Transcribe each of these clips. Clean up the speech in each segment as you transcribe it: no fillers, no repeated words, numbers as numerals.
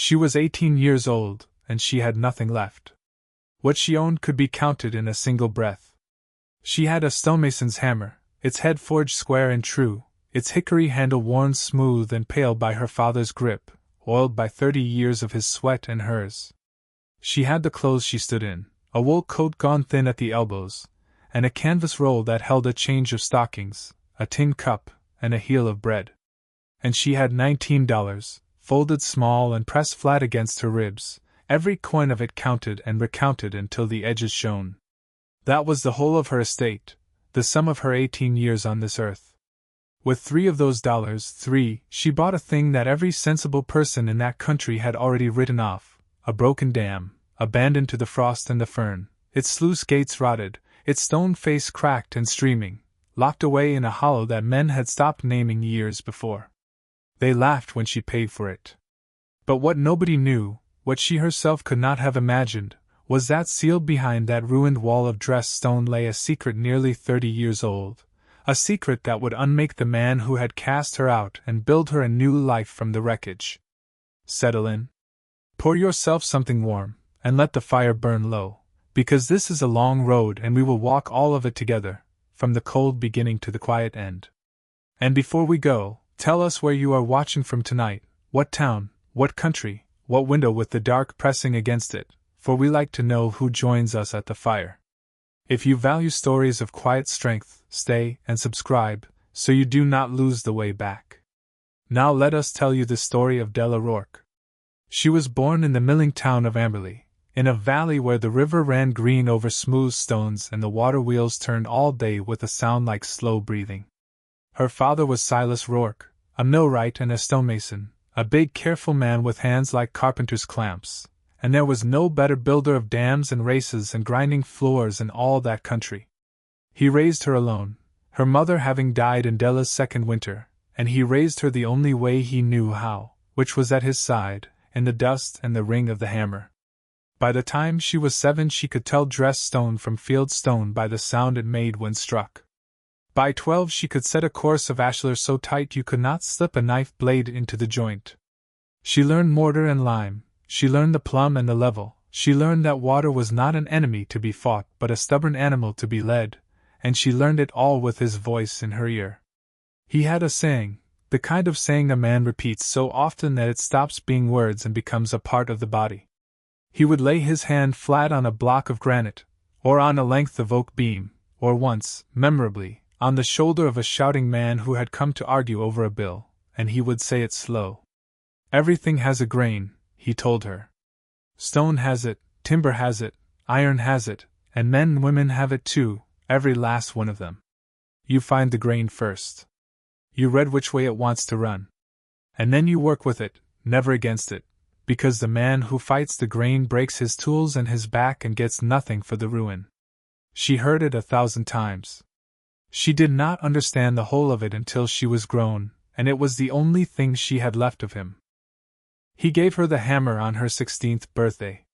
She was 18 years old, and she had nothing left. What she owned could be counted in a single breath. She had a stonemason's hammer, its head forged square and true, its hickory handle worn smooth and pale by her father's grip, oiled by 30 years of his sweat and hers. She had the clothes she stood in, a wool coat gone thin at the elbows, and a canvas roll that held a change of stockings, a tin cup, and a heel of bread. And she had $19, folded small and pressed flat against her ribs, every coin of it counted and recounted until the edges shone. That was the whole of her estate, the sum of her 18 years on this earth. With 3 of those dollars, she bought a thing that every sensible person in that country had already written off, a broken dam, abandoned to the frost and the fern, its sluice gates rotted, its stone face cracked and streaming, locked away in a hollow that men had stopped naming years before. They laughed when she paid for it. But what nobody knew, what she herself could not have imagined, was that sealed behind that ruined wall of dressed stone lay a secret nearly 30 years old, a secret that would unmake the man who had cast her out and build her a new life from the wreckage. Settle in. Pour yourself something warm, and let the fire burn low, because this is a long road and we will walk all of it together, from the cold beginning to the quiet end. And before we go, tell us where you are watching from tonight, what town, what country, what window with the dark pressing against it, for we like to know who joins us at the fire. If you value stories of quiet strength, stay and subscribe, so you do not lose the way back. Now let us tell you the story of Della Rourke. She was born in the milling town of Amberley, in a valley where the river ran green over smooth stones and the water wheels turned all day with a sound like slow breathing. Her father was Silas Rourke, a millwright and a stonemason, a big careful man with hands like carpenter's clamps, and there was no better builder of dams and races and grinding floors in all that country. He raised her alone, her mother having died in Della's second winter, and he raised her the only way he knew how, which was at his side, in the dust and the ring of the hammer. By the time she was 7 she could tell dressed stone from field stone by the sound it made when struck. By 12 she could set a course of ashlar so tight you could not slip a knife blade into the joint. She learned mortar and lime, she learned the plumb and the level, she learned that water was not an enemy to be fought but a stubborn animal to be led, and she learned it all with his voice in her ear. He had a saying, the kind of saying a man repeats so often that it stops being words and becomes a part of the body. He would lay his hand flat on a block of granite, or on a length of oak beam, or once, memorably, on the shoulder of a shouting man who had come to argue over a bill, and he would say it slow. Everything has a grain, he told her. Stone has it, timber has it, iron has it, and men and women have it too, every last one of them. You find the grain first. You read which way it wants to run. And then you work with it, never against it, because the man who fights the grain breaks his tools and his back and gets nothing for the ruin. She heard it 1,000 times. She did not understand the whole of it until she was grown, and it was the only thing she had left of him. He gave her the hammer on her 16th birthday.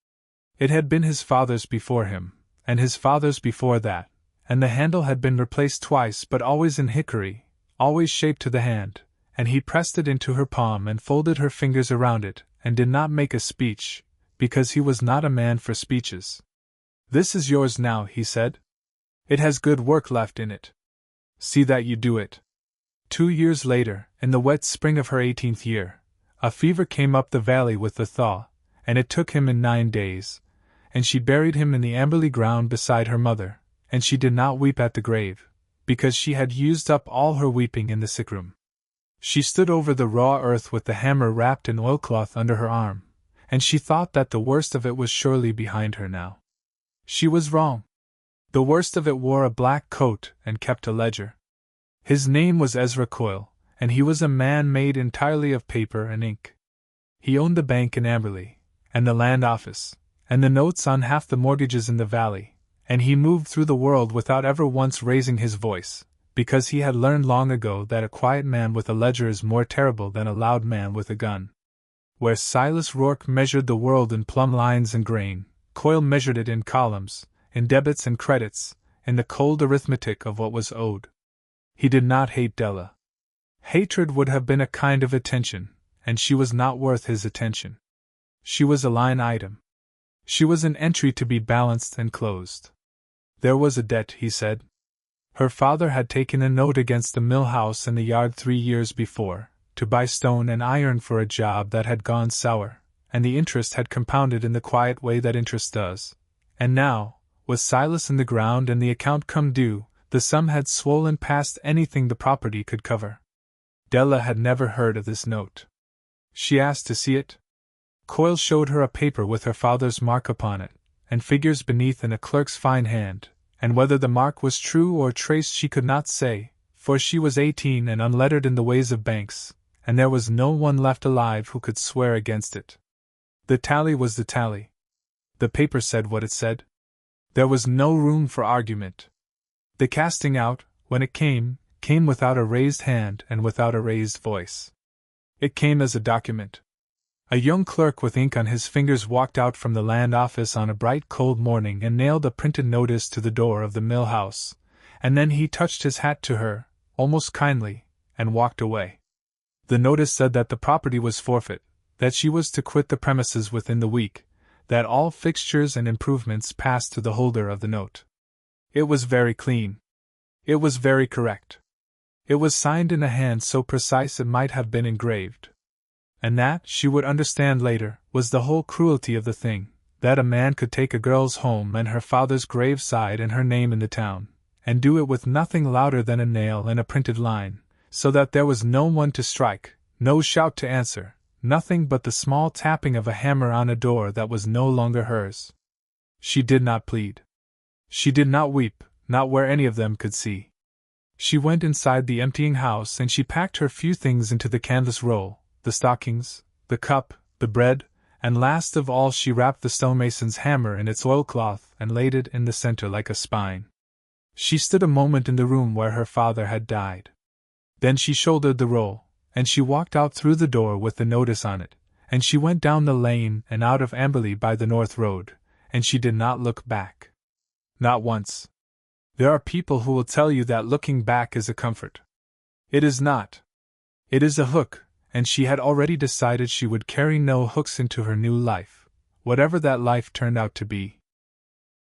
It had been his father's before him, and his father's before that, and the handle had been replaced twice but always in hickory, always shaped to the hand, and he pressed it into her palm and folded her fingers around it, and did not make a speech, because he was not a man for speeches. This is yours now, he said. It has good work left in it. See that you do it. 2 years later, in the wet spring of her 18th year, a fever came up the valley with the thaw, and it took him in 9 days, and she buried him in the Amberley ground beside her mother, and she did not weep at the grave, because she had used up all her weeping in the sick room. She stood over the raw earth with the hammer wrapped in oilcloth under her arm, and she thought that the worst of it was surely behind her now. She was wrong. The worst of it wore a black coat and kept a ledger. His name was Ezra Coyle, and he was a man made entirely of paper and ink. He owned the bank in Amberley, and the land office, and the notes on half the mortgages in the valley, and he moved through the world without ever once raising his voice, because he had learned long ago that a quiet man with a ledger is more terrible than a loud man with a gun. Where Silas Rourke measured the world in plumb lines and grain, Coyle measured it in columns, in debits and credits, in the cold arithmetic of what was owed. He did not hate Della. Hatred would have been a kind of attention, and she was not worth his attention. She was a line item. She was an entry to be balanced and closed. There was a debt, he said. Her father had taken a note against the mill house in the yard 3 years before, to buy stone and iron for a job that had gone sour, and the interest had compounded in the quiet way that interest does. And now, with Silas in the ground and the account come due, the sum had swollen past anything the property could cover. Della had never heard of this note. She asked to see it. Coyle showed her a paper with her father's mark upon it, and figures beneath in a clerk's fine hand, and whether the mark was true or traced she could not say, for she was 18 and unlettered in the ways of banks, and there was no one left alive who could swear against it. The tally was the tally. The paper said what it said. There was no room for argument. The casting out, when it came without a raised hand and without a raised voice. It came as a document. A young clerk with ink on his fingers walked out from the land office on a bright cold morning and nailed a printed notice to the door of the mill house, and then he touched his hat to her, almost kindly, and walked away. The notice said that the property was forfeit, that she was to quit the premises within the week, that all fixtures and improvements passed to the holder of the note. It was very clean. It was very correct. It was signed in a hand so precise it might have been engraved. And that, she would understand later, was the whole cruelty of the thing, that a man could take a girl's home and her father's graveside and her name in the town, and do it with nothing louder than a nail and a printed line, so that there was no one to strike, no shout to answer, nothing but the small tapping of a hammer on a door that was no longer hers. She did not plead. She did not weep, not where any of them could see. She went inside the emptying house and she packed her few things into the canvas roll, the stockings, the cup, the bread, and last of all she wrapped the stonemason's hammer in its oilcloth and laid it in the center like a spine. She stood a moment in the room where her father had died. Then she shouldered the roll, and she walked out through the door with the notice on it, and she went down the lane and out of Amberley by the north road, and she did not look back. Not once. There are people who will tell you that looking back is a comfort. It is not. It is a hook, and she had already decided she would carry no hooks into her new life, whatever that life turned out to be.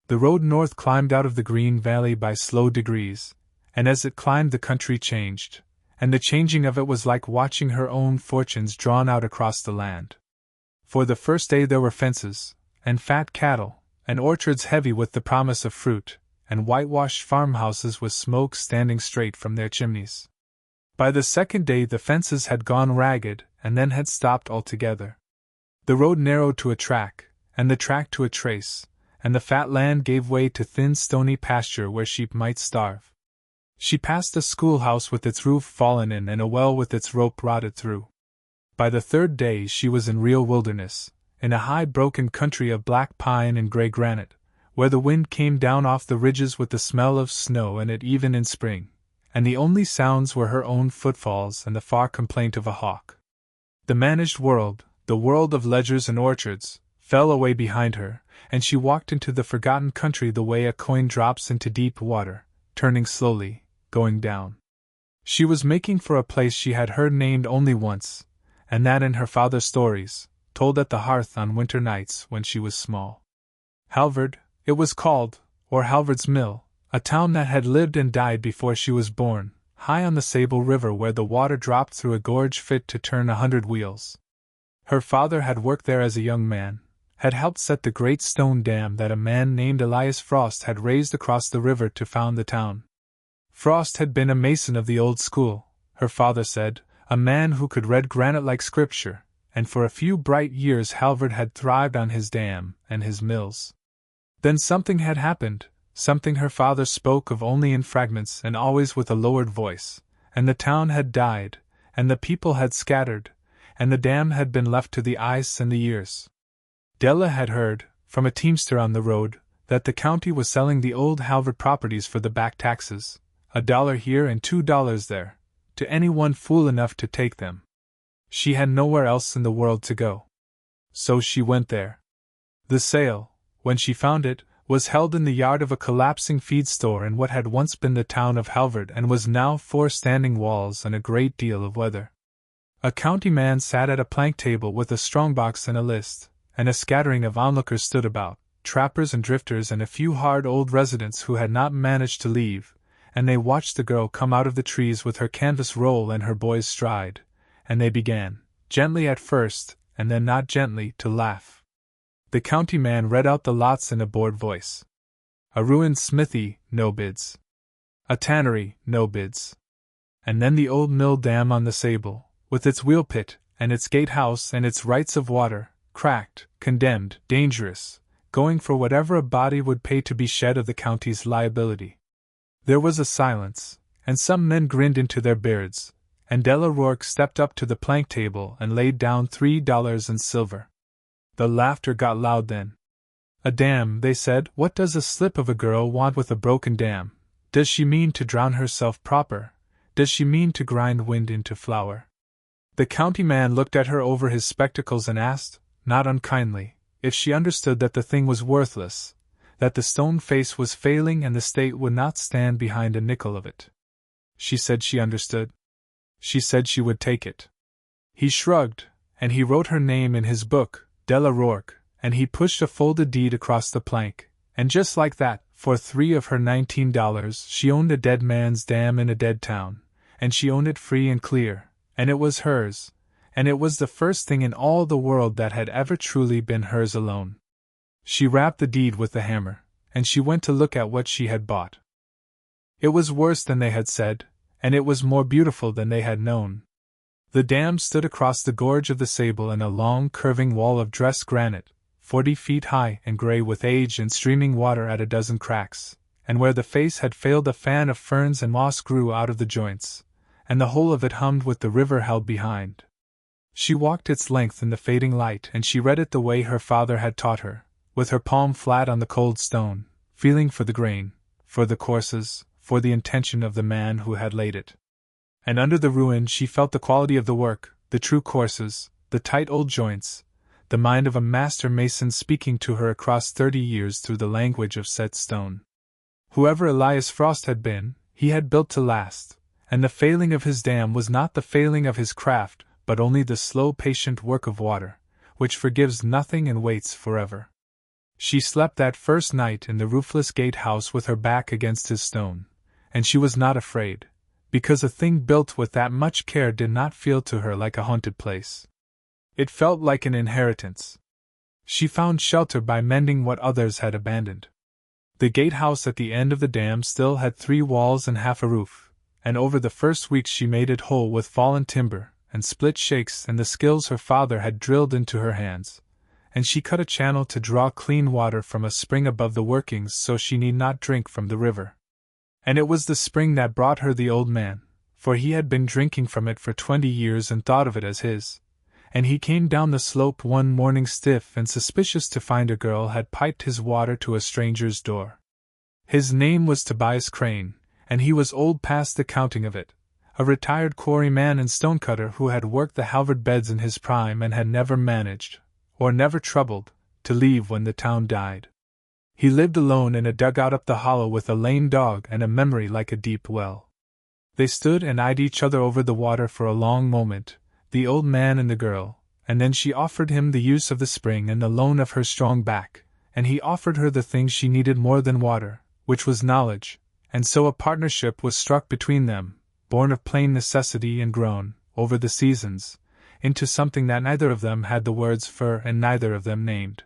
The road north climbed out of the green valley by slow degrees, and as it climbed the country changed, and the changing of it was like watching her own fortunes drawn out across the land. For the first day there were fences, and fat cattle, and orchards heavy with the promise of fruit, and whitewashed farmhouses with smoke standing straight from their chimneys. By the second day the fences had gone ragged and then had stopped altogether. The road narrowed to a track, and the track to a trace, and the fat land gave way to thin stony pasture where sheep might starve. She passed a schoolhouse with its roof fallen in and a well with its rope rotted through. By the third day she was in real wilderness, in a high broken country of black pine and gray granite, where the wind came down off the ridges with the smell of snow in it even in spring, and the only sounds were her own footfalls and the far complaint of a hawk. The managed world, the world of ledgers and orchards, fell away behind her, and she walked into the forgotten country the way a coin drops into deep water, turning slowly, going down. She was making for a place she had heard named only once, and that in her father's stories, told at the hearth on winter nights when she was small. Halvard, it was called, or Halvard's Mill, a town that had lived and died before she was born, high on the Sable River where the water dropped through a gorge fit to turn 100 wheels. Her father had worked there as a young man, had helped set the great stone dam that a man named Elias Frost had raised across the river to found the town. Frost had been a mason of the old school, her father said, a man who could read granite like scripture, and for a few bright years Halvard had thrived on his dam and his mills. Then something had happened, something her father spoke of only in fragments and always with a lowered voice, and the town had died, and the people had scattered, and the dam had been left to the ice and the years. Della had heard, from a teamster on the road, that the county was selling the old Halvard properties for the back taxes, $1 here and $2 there, to anyone fool enough to take them. She had nowhere else in the world to go. So she went there. The sale, when she found it, was held in the yard of a collapsing feed store in what had once been the town of Halvard and was now 4 standing walls and a great deal of weather. A county man sat at a plank table with a strongbox and a list, and a scattering of onlookers stood about, trappers and drifters and a few hard old residents who had not managed to leave, and they watched the girl come out of the trees with her canvas roll and her boy's stride, and they began, gently at first, and then not gently, to laugh. The county man read out the lots in a bored voice. A ruined smithy, no bids. A tannery, no bids. And then the old mill dam on the Sable, with its wheel pit, and its gatehouse and its rights of water, cracked, condemned, dangerous, going for whatever a body would pay to be shed of the county's liability. There was a silence, and some men grinned into their beards, and Della Rourke stepped up to the plank table and laid down $3 in silver. The laughter got loud then. A dam, they said. What does a slip of a girl want with a broken dam? Does she mean to drown herself proper? Does she mean to grind wind into flour? The county man looked at her over his spectacles and asked, not unkindly, if she understood that the thing was worthless, that the stone face was failing and the state would not stand behind a nickel of it. She said she understood. She said she would take it. He shrugged, and he wrote her name in his book, Della Rourke, and he pushed a folded deed across the plank, and just like that, for 3 of her $19, she owned a dead man's dam in a dead town, and she owned it free and clear, and it was hers, and it was the first thing in all the world that had ever truly been hers alone. She rapped the deed with the hammer, and she went to look at what she had bought. It was worse than they had said, and it was more beautiful than they had known. The dam stood across the gorge of the Sable in a long curving wall of dressed granite, 40 feet high and gray with age and streaming water at a dozen cracks, and where the face had failed a fan of ferns and moss grew out of the joints, and the whole of it hummed with the river held behind. She walked its length in the fading light and she read it the way her father had taught her, with her palm flat on the cold stone, feeling for the grain, for the courses, for the intention of the man who had laid it. And under the ruin she felt the quality of the work, the true courses, the tight old joints, the mind of a master mason speaking to her across 30 years through the language of set stone. Whoever Elias Frost had been, he had built to last, and the failing of his dam was not the failing of his craft, but only the slow patient work of water, which forgives nothing and waits forever. She slept that first night in the roofless gatehouse with her back against his stone, and she was not afraid, because a thing built with that much care did not feel to her like a haunted place. It felt like an inheritance. She found shelter by mending what others had abandoned. The gatehouse at the end of the dam still had 3 walls and half a roof, and over the first weeks she made it whole with fallen timber, and split shakes and the skills her father had drilled into her hands, and she cut a channel to draw clean water from a spring above the workings so she need not drink from the river. And it was the spring that brought her the old man, for he had been drinking from it for 20 years and thought of it as his, and he came down the slope one morning stiff and suspicious to find a girl had piped his water to a stranger's door. His name was Tobias Crane, and he was old past the counting of it, a retired quarryman and stonecutter who had worked the Halvard beds in his prime and had never managed, or never troubled, to leave when the town died. He lived alone in a dugout up the hollow with a lame dog and a memory like a deep well. They stood and eyed each other over the water for a long moment, the old man and the girl, and then she offered him the use of the spring and the loan of her strong back, and he offered her the thing she needed more than water, which was knowledge, and so a partnership was struck between them, born of plain necessity and grown, over the seasons, into something that neither of them had the words for and neither of them named.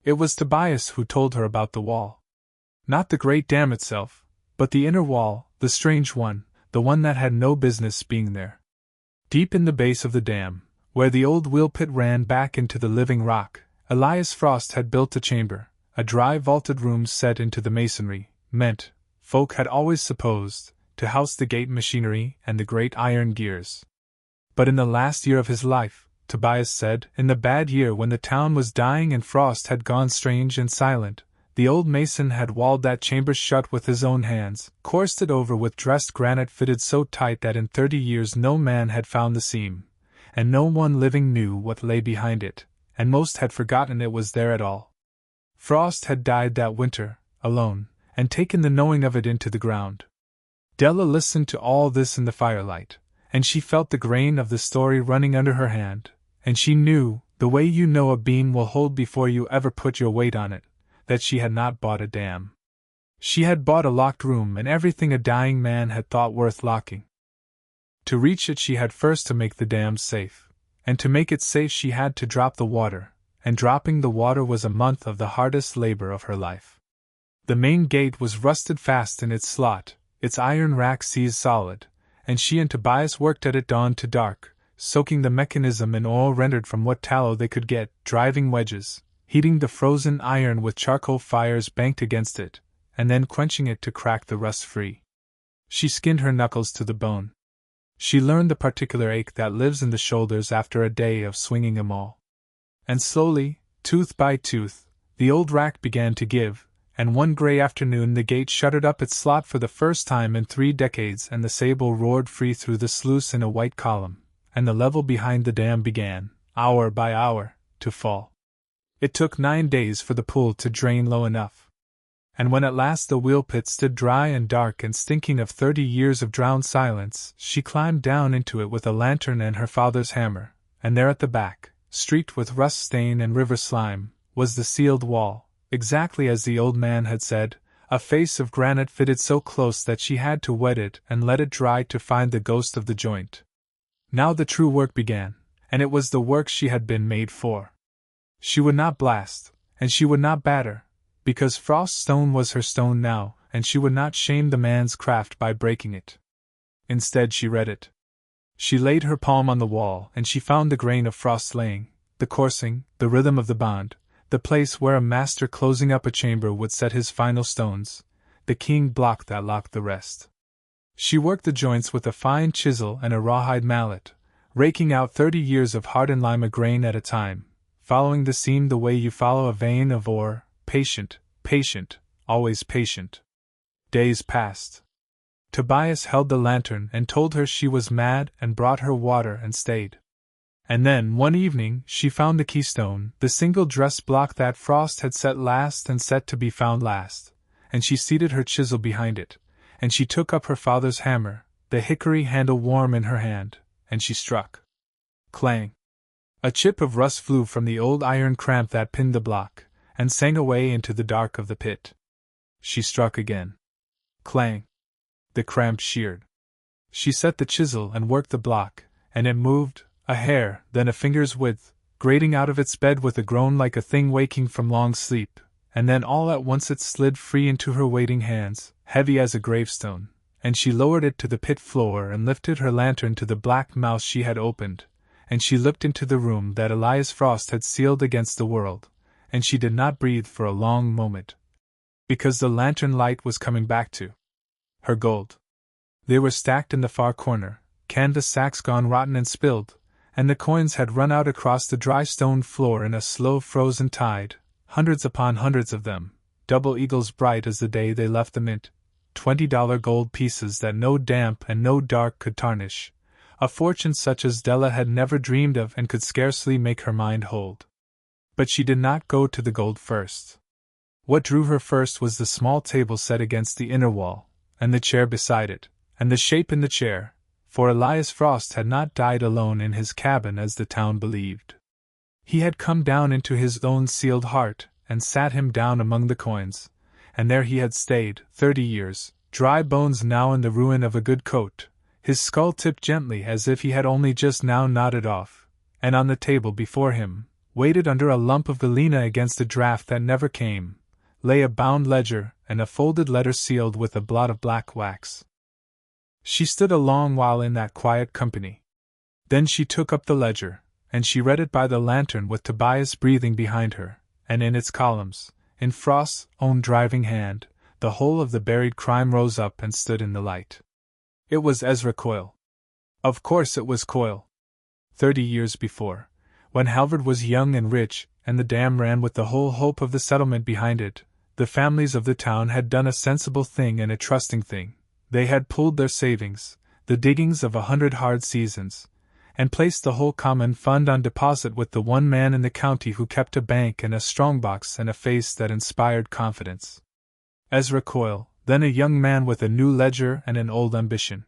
It was Tobias who told her about the wall. Not the great dam itself, but the inner wall, the strange one, the one that had no business being there. Deep in the base of the dam, where the old wheel pit ran back into the living rock, Elias Frost had built a chamber, a dry vaulted room set into the masonry, meant, folk had always supposed, to house the gate machinery and the great iron gears. But in the last year of his life, Tobias said, in the bad year when the town was dying and Frost had gone strange and silent, the old mason had walled that chamber shut with his own hands, coursed it over with dressed granite fitted so tight that in 30 years no man had found the seam, and no one living knew what lay behind it, and most had forgotten it was there at all. Frost had died that winter, alone, and taken the knowing of it into the ground. Della listened to all this in the firelight, and she felt the grain of the story running under her hand, and she knew The way you know a beam will hold before you ever put your weight on it, that she had not bought a dam. She had bought a locked room and everything a dying man had thought worth locking. To reach it she had first to make the dam safe, and to make it safe she had to drop the water, and dropping the water was a month of the hardest labor of her life. The main gate was rusted fast in its slot, its iron rack seized solid, and she and Tobias worked at it dawn to dark, soaking the mechanism in oil rendered from what tallow they could get, driving wedges, heating the frozen iron with charcoal fires banked against it, and then quenching it to crack the rust free. She skinned her knuckles to the bone. She learned the particular ache that lives in the shoulders after a day of swinging 'em all. And slowly, tooth by tooth, the old rack began to give, and one gray afternoon the gate shuttered up its slot for the first time in 3 decades and the Sable roared free through the sluice in a white column, and the level behind the dam began, hour by hour, to fall. It took 9 days for the pool to drain low enough. And when at last the wheel pit stood dry and dark and stinking of 30 years of drowned silence, she climbed down into it with a lantern and her father's hammer, and there at the back, streaked with rust stain and river slime, was the sealed wall, exactly as the old man had said, a face of granite fitted so close that she had to wet it and let it dry to find the ghost of the joint. Now the true work began, and it was the work she had been made for. She would not blast, and she would not batter, because Frost's stone was her stone now, and she would not shame the man's craft by breaking it. Instead she read it. She laid her palm on the wall, and she found the grain of Frost's laying, the coursing, the rhythm of the bond, the place where a master closing up a chamber would set his final stones, the keying block that locked the rest. She worked the joints with a fine chisel and a rawhide mallet, raking out 30 years of hardened lime a grain at a time, following the seam the way you follow a vein of ore, patient, patient, always patient. Days passed. Tobias held the lantern and told her she was mad and brought her water and stayed. And then, one evening, she found the keystone, the single dress block that Frost had set last and set to be found last, and she seated her chisel behind it, and she took up her father's hammer, the hickory handle warm in her hand, and she struck. Clang! A chip of rust flew from the old iron cramp that pinned the block, and sang away into the dark of the pit. She struck again. Clang! The cramp sheared. She set the chisel and worked the block, and it moved, a hair, then a finger's width, grating out of its bed with a groan like a thing waking from long sleep, and then all at once it slid free into her waiting hands, heavy as a gravestone, and she lowered it to the pit floor and lifted her lantern to the black mouth she had opened, and she looked into the room that Elias Frost had sealed against the world, and she did not breathe for a long moment, because the lantern light was coming back to her gold. They were stacked in the far corner, canvas sacks gone rotten and spilled, and the coins had run out across the dry stone floor in a slow frozen tide, hundreds upon hundreds of them, double eagles bright as the day they left the mint, $20 gold pieces that no damp and no dark could tarnish, a fortune such as Della had never dreamed of and could scarcely make her mind hold. But she did not go to the gold first. What drew her first was the small table set against the inner wall, and the chair beside it, and the shape in the chair, for Elias Frost had not died alone in his cabin as the town believed. He had come down into his own sealed heart, and sat him down among the coins, and there he had stayed 30 years, dry bones now in the ruin of a good coat, his skull tipped gently as if he had only just now nodded off, and on the table before him, weighted under a lump of galena against a draught that never came, lay a bound ledger and a folded letter sealed with a blot of black wax. She stood a long while in that quiet company. Then she took up the ledger, and she read it by the lantern with Tobias breathing behind her, and in its columns, in Frost's own driving hand, the whole of the buried crime rose up and stood in the light. It was Ezra Coyle. Of course it was Coyle. 30 years before, when Halvard was young and rich, and the dam ran with the whole hope of the settlement behind it, the families of the town had done a sensible thing and a trusting thing. They had pooled their savings, the diggings of 100 hard seasons, and placed the whole common fund on deposit with the one man in the county who kept a bank and a strongbox and a face that inspired confidence. Ezra Coyle, then a young man with a new ledger and an old ambition.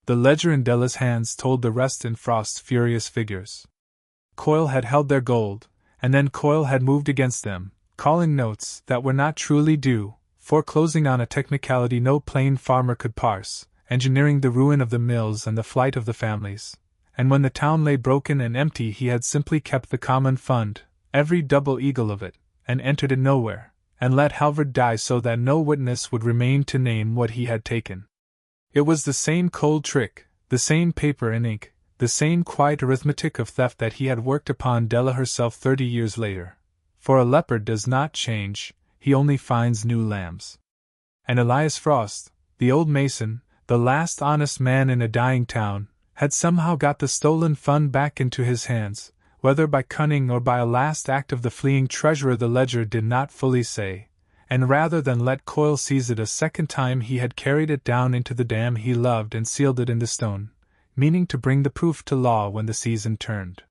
The ledger in Della's hands told the rest in Frost's furious figures. Coil had held their gold, and then Coil had moved against them, calling notes that were not truly due, foreclosing on a technicality no plain farmer could parse, engineering the ruin of the mills and the flight of the families. And when the town lay broken and empty, he had simply kept the common fund, every double eagle of it, and entered it nowhere, and let Halvard die so that no witness would remain to name what he had taken. It was the same cold trick, the same paper and ink, the same quiet arithmetic of theft that he had worked upon Della herself 30 years later. For a leopard does not change, he only finds new lambs. And Elias Frost, the old mason, the last honest man in a dying town, had somehow got the stolen fund back into his hands, whether by cunning or by a last act of the fleeing treasurer the ledger did not fully say, and rather than let Coil seize it a second time he had carried it down into the dam he loved and sealed it in the stone, meaning to bring the proof to law when the season turned.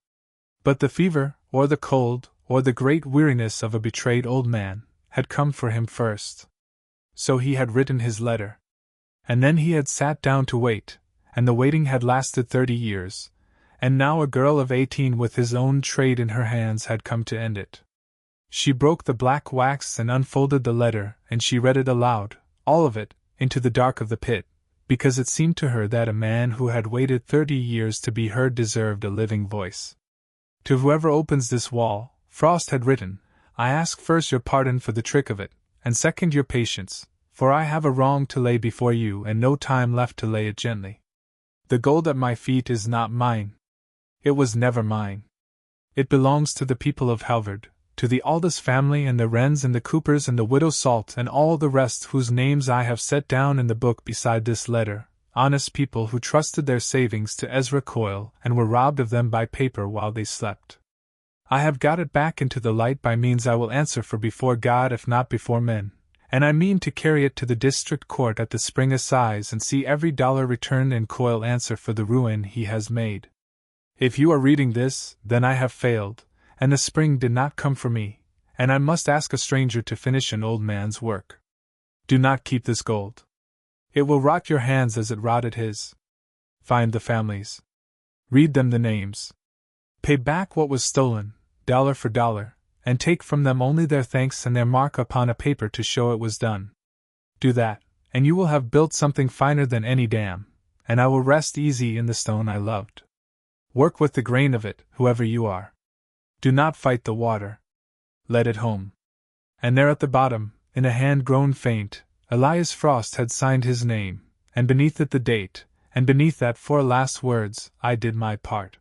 But the fever, or the cold, or the great weariness of a betrayed old man, had come for him first. So he had written his letter. And then he had sat down to wait, and the waiting had lasted 30 years, and now a girl of 18 with his own trade in her hands had come to end it. She broke the black wax and unfolded the letter, and she read it aloud, all of it, into the dark of the pit, because it seemed to her that a man who had waited 30 years to be heard deserved a living voice. To whoever opens this wall, Frost had written, I ask first your pardon for the trick of it, and second your patience, for I have a wrong to lay before you and no time left to lay it gently. The gold at my feet is not mine. It was never mine. It belongs to the people of Halvard, to the Aldous family and the Wrens and the Coopers and the widow Salt and all the rest whose names I have set down in the book beside this letter, honest people who trusted their savings to Ezra Coil and were robbed of them by paper while they slept. I have got it back into the light by means I will answer for before God if not before men, and I mean to carry it to the district court at the spring assize and see every dollar returned and Coil answer for the ruin he has made. If you are reading this, then I have failed, and the spring did not come for me, and I must ask a stranger to finish an old man's work. Do not keep this gold. It will rot your hands as it rotted his. Find the families. Read them the names. Pay back what was stolen, dollar for dollar, and take from them only their thanks and their mark upon a paper to show it was done. Do that, and you will have built something finer than any dam, and I will rest easy in the stone I loved. Work with the grain of it, whoever you are. Do not fight the water. Let it home. And there at the bottom, in a hand grown faint, Elias Frost had signed his name, and beneath it the date, and beneath that 4 last words, I did my part.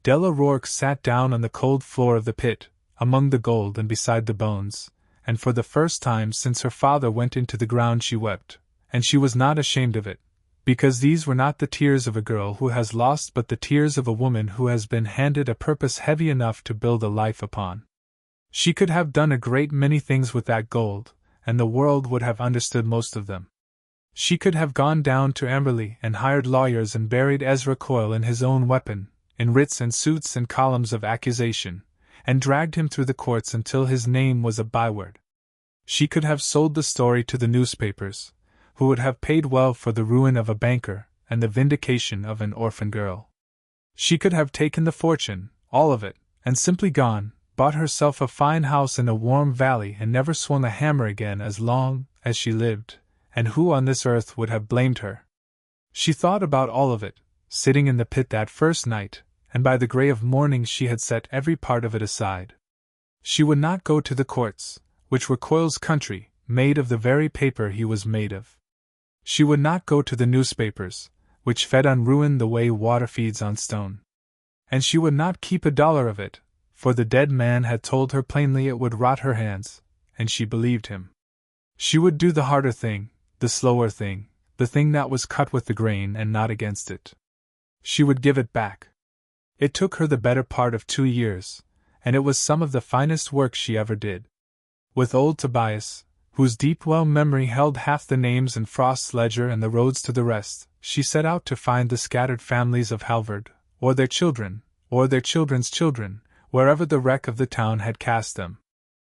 Della Rourke sat down on the cold floor of the pit, among the gold and beside the bones, and for the first time since her father went into the ground she wept, and she was not ashamed of it, because these were not the tears of a girl who has lost but the tears of a woman who has been handed a purpose heavy enough to build a life upon. She could have done a great many things with that gold, and the world would have understood most of them. She could have gone down to Amberley and hired lawyers and buried Ezra Coil in his own weapon, in writs and suits and columns of accusation, and dragged him through the courts until his name was a byword. She could have sold the story to the newspapers, who would have paid well for the ruin of a banker and the vindication of an orphan girl. She could have taken the fortune, all of it, and simply gone, bought herself a fine house in a warm valley and never swung a hammer again as long as she lived, and who on this earth would have blamed her? She thought about all of it, sitting in the pit that first night, and by the grey of morning she had set every part of it aside. She would not go to the courts, which were Coil's country, made of the very paper he was made of. She would not go to the newspapers, which fed on ruin the way water feeds on stone. And she would not keep a dollar of it, for the dead man had told her plainly it would rot her hands, and she believed him. She would do the harder thing, the slower thing, the thing that was cut with the grain and not against it. She would give it back. It took her the better part of 2 years, and it was some of the finest work she ever did. With old Tobias, whose deep well memory held half the names in Frost's ledger and the roads to the rest, she set out to find the scattered families of Halvard, or their children, or their children's children, wherever the wreck of the town had cast them.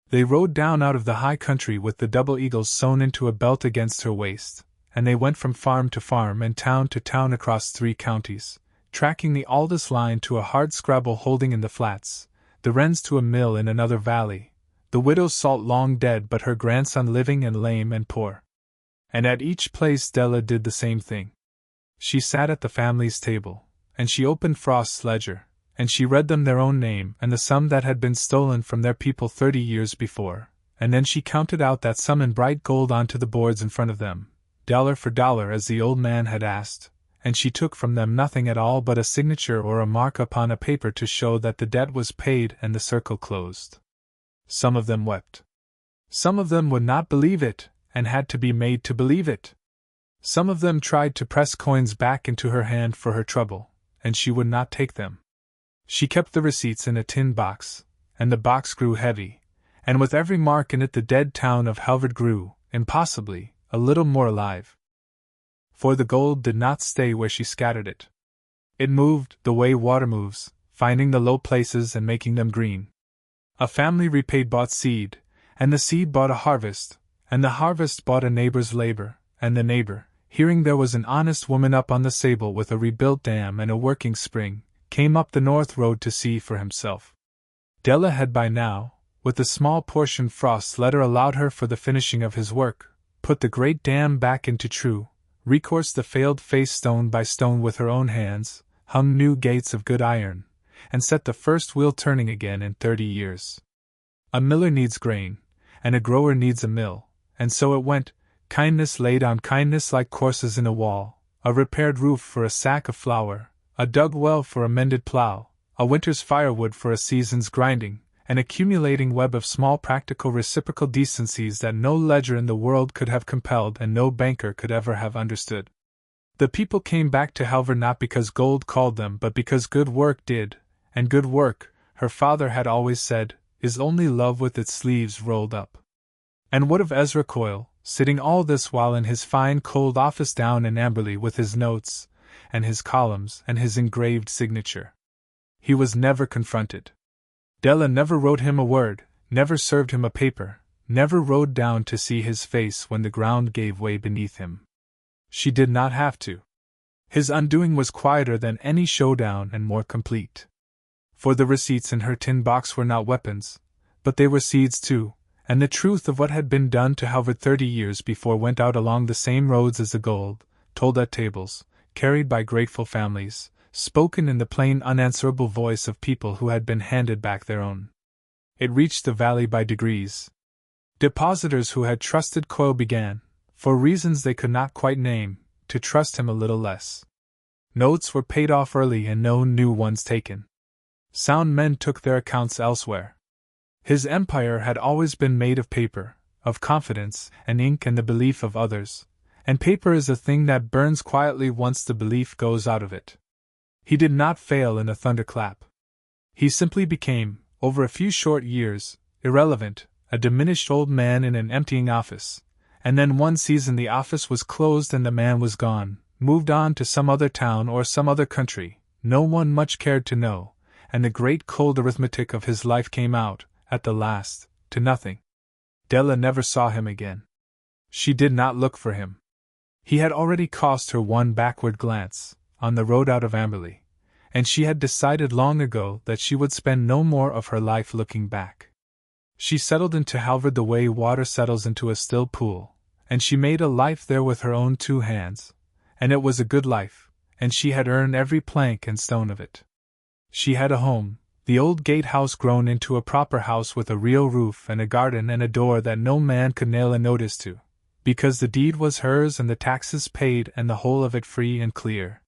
They rode down out of the high country with the double eagles sewn into a belt against her waist, and they went from farm to farm and town to town across 3 counties, tracking the Aldous line to a hardscrabble holding in the flats, the Wrens to a mill in another valley, the widow's Salt long dead but her grandson living and lame and poor. And at each place Della did the same thing. She sat at the family's table, and she opened Frost's ledger, and she read them their own name and the sum that had been stolen from their people 30 years before, and then she counted out that sum in bright gold onto the boards in front of them, dollar for dollar as the old man had asked, and she took from them nothing at all but a signature or a mark upon a paper to show that the debt was paid and the circle closed. Some of them wept. Some of them would not believe it, and had to be made to believe it. Some of them tried to press coins back into her hand for her trouble, and she would not take them. She kept the receipts in a tin box, and the box grew heavy, and with every mark in it the dead town of Halvard grew, impossibly, a little more alive. For the gold did not stay where she scattered it. It moved the way water moves, finding the low places and making them green. A family repaid bought seed, and the seed bought a harvest, and the harvest bought a neighbor's labor, and the neighbor, hearing there was an honest woman up on the Sable with a rebuilt dam and a working spring, came up the north road to see for himself. Della had by now, with the small portion Frost's letter allowed her for the finishing of his work, put the great dam back into true, recourse the failed face stone by stone with her own hands, hung new gates of good iron, and set the first wheel turning again in 30 years. A miller needs grain, and a grower needs a mill, and so it went, kindness laid on kindness like courses in a wall, a repaired roof for a sack of flour, a dug well for a mended plough, a winter's firewood for a season's grinding, an accumulating web of small practical reciprocal decencies that no ledger in the world could have compelled and no banker could ever have understood. The people came back to Halvard not because gold called them but because good work did, and good work, her father had always said, is only love with its sleeves rolled up. And what of Ezra Coyle, sitting all this while in his fine cold office down in Amberley with his notes, and his columns and his engraved signature? He was never confronted. Della never wrote him a word, never served him a paper, never rode down to see his face when the ground gave way beneath him. She did not have to. His undoing was quieter than any showdown and more complete. For the receipts in her tin box were not weapons, but they were seeds too, and the truth of what had been done to Halvard 30 years before went out along the same roads as the gold, told at tables, carried by grateful families, spoken in the plain unanswerable voice of people who had been handed back their own. It reached the valley by degrees. Depositors who had trusted Coyle began, for reasons they could not quite name, to trust him a little less. Notes were paid off early and no new ones taken. Sound men took their accounts elsewhere. His empire had always been made of paper, of confidence and ink and the belief of others, and paper is a thing that burns quietly once the belief goes out of it. He did not fail in a thunderclap. He simply became, over a few short years, irrelevant, a diminished old man in an emptying office, and then one season the office was closed and the man was gone, moved on to some other town or some other country, no one much cared to know, and the great cold arithmetic of his life came out, at the last, to nothing. Della never saw him again. She did not look for him. He had already cost her one backward glance, on the road out of Amberley, and she had decided long ago that she would spend no more of her life looking back. She settled into Halvard the way water settles into a still pool, and she made a life there with her own 2 hands, and it was a good life, and she had earned every plank and stone of it. She had a home, the old gatehouse grown into a proper house with a real roof and a garden and a door that no man could nail a notice to, because the deed was hers and the taxes paid and the whole of it free and clear.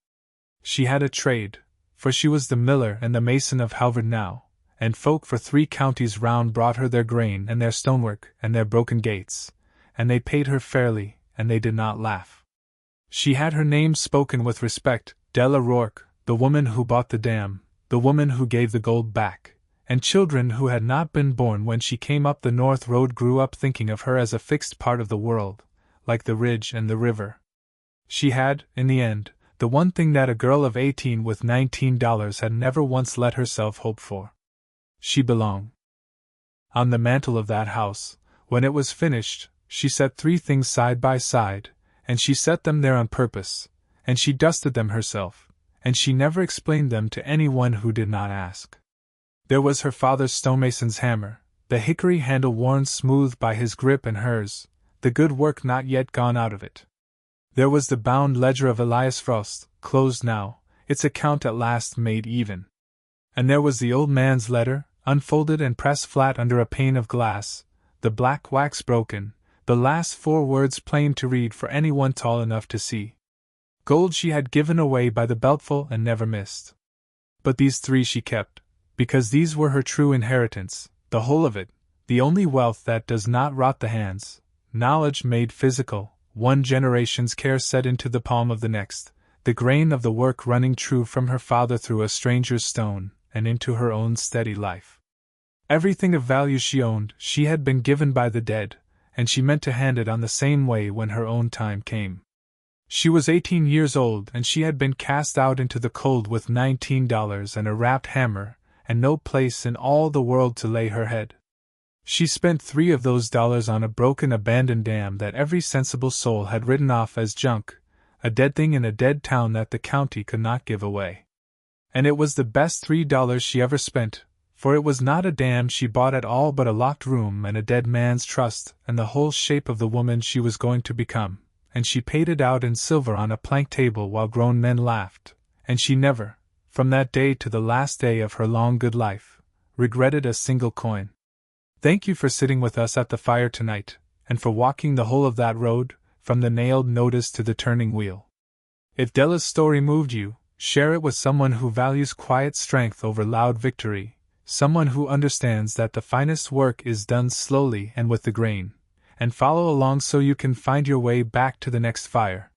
She had a trade, for she was the miller and the mason of Halvard now, and folk for 3 counties round brought her their grain and their stonework and their broken gates, and they paid her fairly, and they did not laugh. She had her name spoken with respect, Della Rourke, the woman who bought the dam, the woman who gave the gold back, and children who had not been born when she came up the north road grew up thinking of her as a fixed part of the world, like the ridge and the river. She had, in the end, the one thing that a girl of 18 with $19 had never once let herself hope for. She belonged. On the mantel of that house, when it was finished, she set 3 things side by side, and she set them there on purpose, and she dusted them herself, and she never explained them to anyone who did not ask. There was her father's stonemason's hammer, the hickory handle worn smooth by his grip and hers, the good work not yet gone out of it. There was the bound ledger of Elias Frost, closed now, its account at last made even. And there was the old man's letter, unfolded and pressed flat under a pane of glass, the black wax broken, the last 4 words plain to read for anyone tall enough to see. Gold she had given away by the beltful and never missed. But these 3 she kept, because these were her true inheritance, the whole of it, the only wealth that does not rot the hands, knowledge made physical, one generation's care set into the palm of the next, the grain of the work running true from her father through a stranger's stone, and into her own steady life. Everything of value she owned, she had been given by the dead, and she meant to hand it on the same way when her own time came. She was 18 years old, and she had been cast out into the cold with $19 and a wrapped hammer, and no place in all the world to lay her head. She spent 3 of those dollars on a broken abandoned dam that every sensible soul had written off as junk, a dead thing in a dead town that the county could not give away. And it was the best $3 she ever spent, for it was not a dam she bought at all but a locked room and a dead man's trust and the whole shape of the woman she was going to become, and she paid it out in silver on a plank table while grown men laughed, and she never, from that day to the last day of her long good life, regretted a single coin. Thank you for sitting with us at the fire tonight, and for walking the whole of that road, from the nailed notice to the turning wheel. If Della's story moved you, share it with someone who values quiet strength over loud victory, someone who understands that the finest work is done slowly and with the grain, and follow along so you can find your way back to the next fire.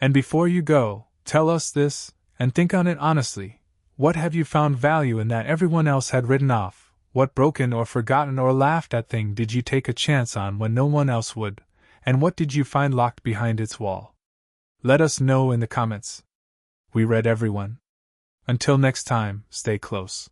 And before you go, tell us this, and think on it honestly. What have you found value in that everyone else had written off? What broken or forgotten or laughed at thing did you take a chance on when no one else would? And what did you find locked behind its wall? Let us know in the comments. We read everyone. Until next time, stay close.